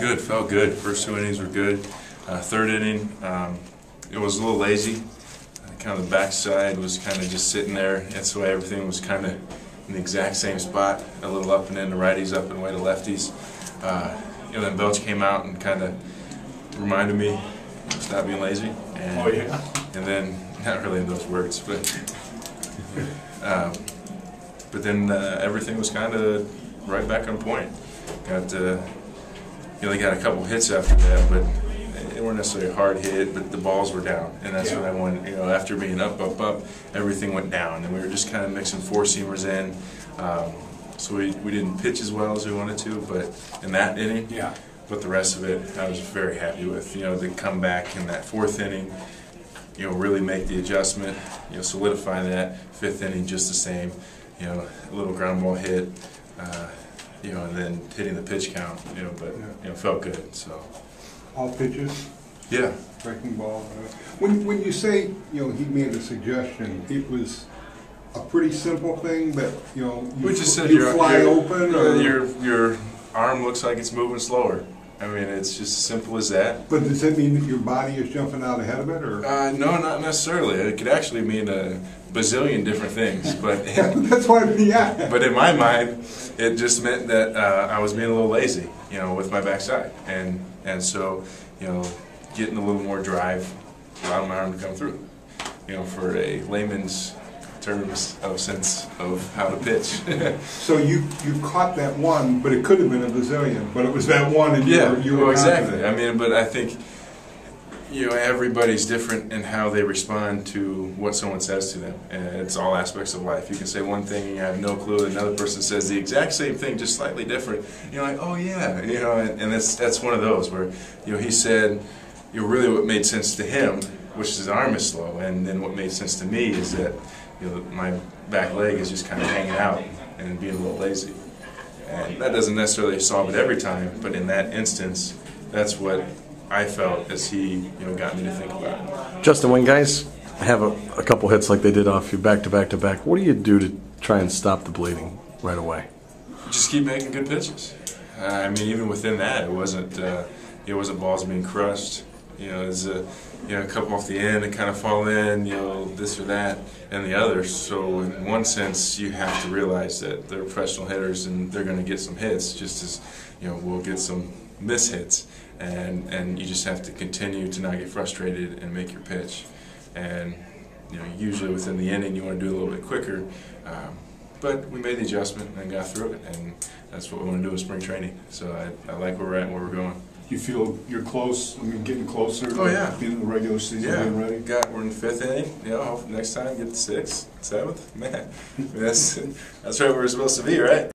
Good, felt good. First 2 innings were good. Third inning, it was a little lazy. Kind of the backside was kind of just sitting there. That's why everything was kind of in the exact same spot, a little up and in, the righties up and away to lefties. Then Belcher came out and kind of reminded me to stop being lazy. And, and then, not really in those words, but then everything was kind of right back on point. Got they got a couple hits after that, but they weren't necessarily a hard hit, but the balls were down, and that's what I wanted. After being up, everything went down, and we were just kind of mixing four-seamers in. So we didn't pitch as well as we wanted to, but in that inning, but the rest of it, I was very happy with. To come back in that fourth inning, really make the adjustment, solidify that. Fifth inning, just the same, a little ground ball hit, and then hitting the pitch count, but felt good. So. All pitches? Yeah. Breaking ball. When you say, he made a suggestion, it was a pretty simple thing that, we just said you fly open? Or? Your arm looks like it's moving slower. I mean, it's just as simple as that. But does that mean that your body is jumping out ahead of it? Or? No, not necessarily. It could actually mean a bazillion different things. But that's why, But in my mind, it just meant that I was being a little lazy, with my backside. And so, getting a little more drive, allowing my arm to come through, for a layman's terms of sense of how to pitch. So you caught that one, but it could have been a bazillion, but it was that one, and you were exactly. I mean, but I think everybody's different in how they respond to what someone says to them, and it's all aspects of life. You can say one thing and you have no clue, another person says the exact same thing, just slightly different. You're like, oh yeah, and that's one of those where he said, really what made sense to him, which is his arm is slow, and then what made sense to me is that my back leg is just kind of hanging out and being a little lazy. And that doesn't necessarily solve it every time, but in that instance, that's what I felt as he got me to think about it. Justin, when guys have a couple hits like they did off you back to back to back, what do you do to try and stop the bleeding right away? Just keep making good pitches. I mean, even within that, it wasn't balls being crushed. There's a couple off the end and kind of fall in, this or that and the other. So in one sense, you have to realize that they're professional hitters and they're going to get some hits, just as we'll get some miss hits. And you just have to continue to not get frustrated and make your pitch. And usually within the inning, you want to do it a little bit quicker. But we made the adjustment and got through it, and that's what we want to do in spring training. So I like where we're at and where we're going. You feel you're close? I mean, getting closer to being in the regular season, being ready. We're in the fifth inning. Hopefully next time get the sixth, seventh. Man, that's right where we're supposed to be, right?